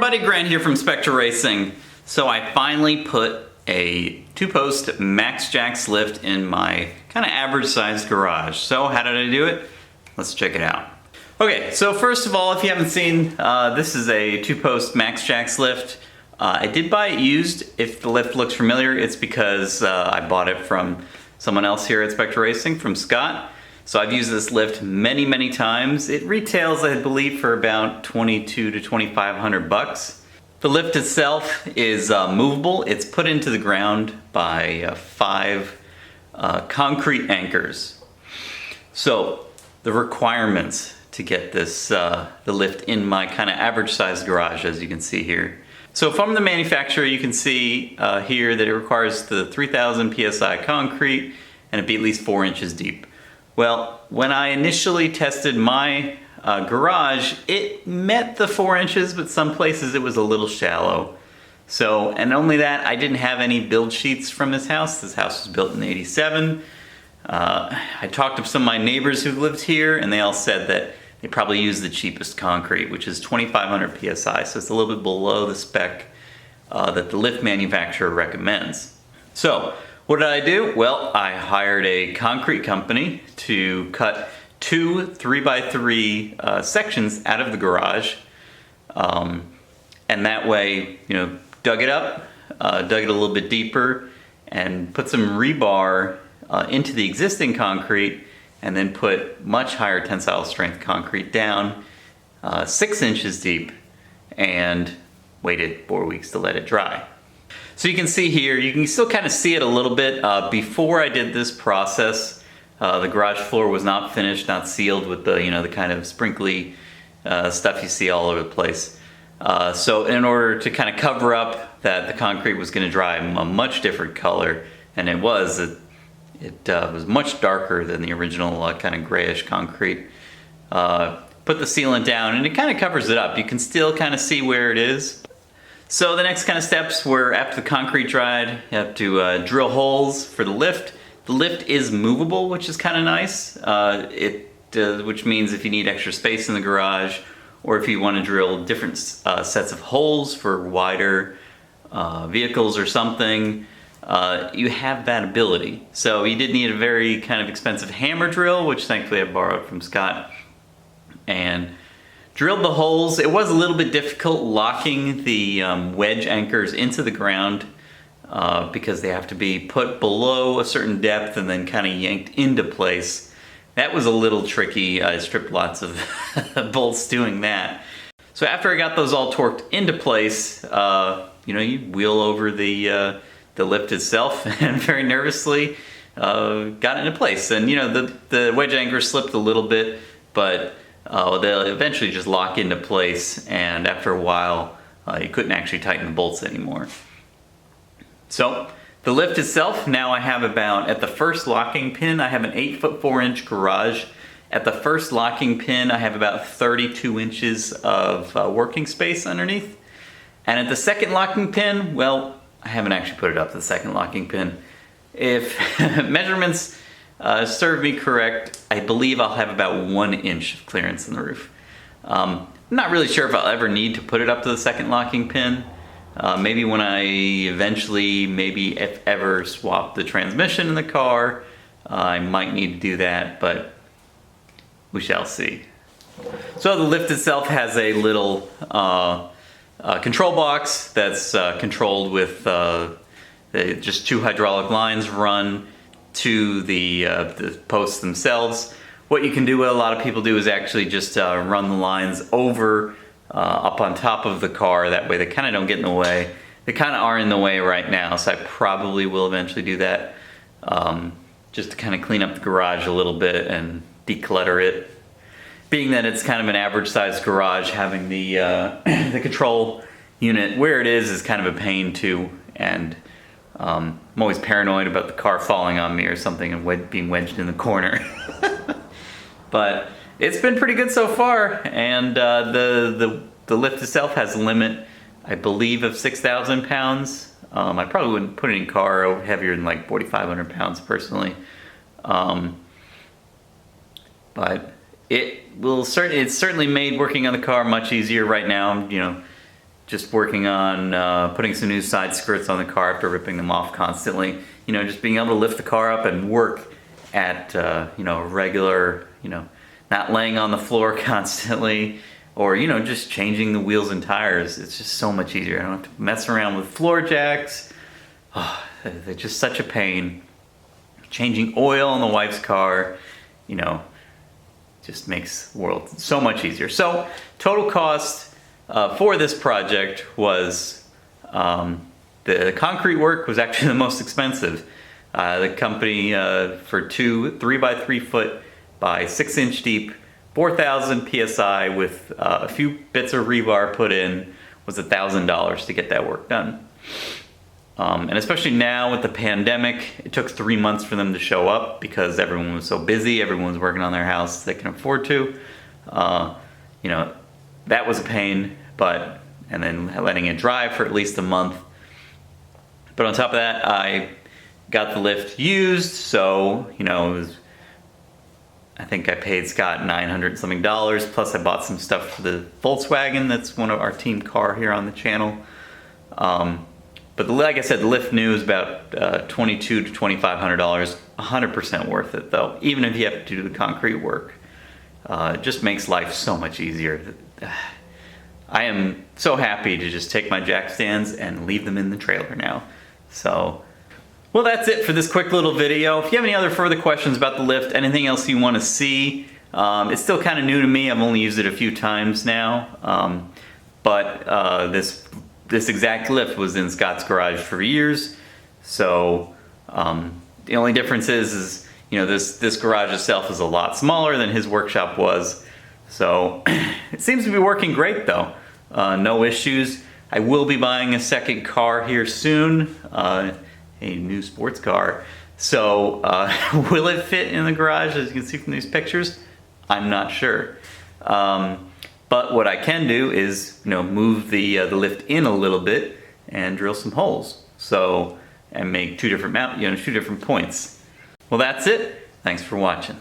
everybody, Grant here from Spectre Racing. So I finally put a two-post Max Jax lift in my kind of average sized garage. So how did I do it? Let's check it out. Okay, so first of all, if you haven't seen, this is a two-post Max Jax lift. I did buy it used. If the lift looks familiar, it's because I bought it from someone else here at Spectre Racing, from Scott. So I've used this lift many, many times. It retails, I believe, for about $2,200 to $2,500. The lift itself is movable. It's put into the ground by 5 concrete anchors. So the requirements to get this the lift in my kind of average sized garage, as you can see here. So from the manufacturer, you can see here that it requires the 3,000 PSI concrete and it be at least 4 inches deep. Well, when I initially tested my garage, it met the 4 inches, but some places it was a little shallow. So, and only that, I didn't have any build sheets from this house. This house was built in '87. I talked to some of my neighbors who lived here, and they all said that they probably use the cheapest concrete, which is 2,500 PSI, so it's a little bit below the spec that the lift manufacturer recommends. So, what did I do? Well, I hired a concrete company to cut 2 3x3 sections out of the garage, and that way, you know, dug it up, dug it a little bit deeper, and put some rebar into the existing concrete, and then put much higher tensile strength concrete down 6 inches deep, and waited 4 weeks to let it dry. So you can see here, you can still kind of see it a little bit. Before I did this process, the garage floor was not finished, not sealed with the, you know, the kind of sprinkly stuff you see all over the place. So in order to kind of cover up that the concrete was going to dry a much different color, and it was much darker than the original kind of grayish concrete. Put the sealant down and it kind of covers it up. You can still kind of see where it is. So the next kind of steps were, after the concrete dried, you have to drill holes for the lift. The lift is movable, which is kind of nice. Which means if you need extra space in the garage, or if you want to drill different sets of holes for wider vehicles or something, you have that ability. So you did need a very kind of expensive hammer drill, which thankfully I borrowed from Scott, and drilled the holes. It was a little bit difficult locking the wedge anchors into the ground because they have to be put below a certain depth and then kind of yanked into place. That was a little tricky. I stripped lots of bolts doing that. So after I got those all torqued into place, you know, you wheel over the lift itself and very nervously got it into place. And you know, the wedge anchors slipped a little bit, but they'll eventually just lock into place, and after a while you couldn't actually tighten the bolts anymore. So the lift itself, now I have about, at the first locking pin, I have an 8'4" garage. At the first locking pin I have about 32 inches of working space underneath. And at the second locking pin, well, I haven't actually put it up to the second locking pin. If measurements serve me correct, I believe I'll have about 1 inch of clearance in the roof. I'm not really sure if I'll ever need to put it up to the second locking pin. Maybe when I eventually, maybe if ever, swap the transmission in the car, I might need to do that, but we shall see. So the lift itself has a little control box that's controlled with just 2 hydraulic lines run to the posts themselves. What you can do, what a lot of people do, is actually just run the lines over up on top of the car. That way they kind of don't get in the way. They kind of are in the way right now, so I probably will eventually do that, just to kind of clean up the garage a little bit and declutter it. Being that it's kind of an average sized garage, having the the control unit where it is kind of a pain too, and I'm always paranoid about the car falling on me or something and being wedged in the corner. But it's been pretty good so far, and the lift itself has a limit, I believe, of 6,000 pounds. I probably wouldn't put any car heavier than like 4,500 pounds personally. But it's certainly made working on the car much easier right now. You know, just working on putting some new side skirts on the car after ripping them off constantly. You know, just being able to lift the car up and work at, you know, regular, you know, not laying on the floor constantly, or, you know, just changing the wheels and tires. It's just so much easier. I don't have to mess around with floor jacks. Oh, they're just such a pain. Changing oil in the wife's car, you know, just makes the world so much easier. So total cost for this project was, the concrete work was actually the most expensive. The company for two 3x3 foot by 6 inch deep, 4,000 PSI with a few bits of rebar put in was $1,000 to get that work done. And especially now with the pandemic, it took 3 months for them to show up because everyone was so busy, everyone was working on their house they can afford to. You know, that was a pain, and then letting it dry for at least a month. But on top of that, I got the lift used, so, you know, it was, I think I paid Scott $900 something, plus I bought some stuff for the Volkswagen, that's one of our team car here on the channel. But like I said, the lift new is about $2,200 to $2,500, 100% worth it though, even if you have to do the concrete work. It just makes life so much easier. I am so happy to just take my jack stands and leave them in the trailer now. So, well, that's it for this quick little video. If you have any other further questions about the lift, anything else you want to see, it's still kind of new to me. I've only used it a few times now, but this exact lift was in Scott's garage for years. So the only difference is you know, this garage itself is a lot smaller than his workshop was. So it seems to be working great though. No issues. I will be buying a second car here soon, a new sports car. So will it fit in the garage as you can see from these pictures? I'm not sure. But what I can do is, you know, move the lift in a little bit and drill some holes. So, and make two different points. Well, that's it. Thanks for watching.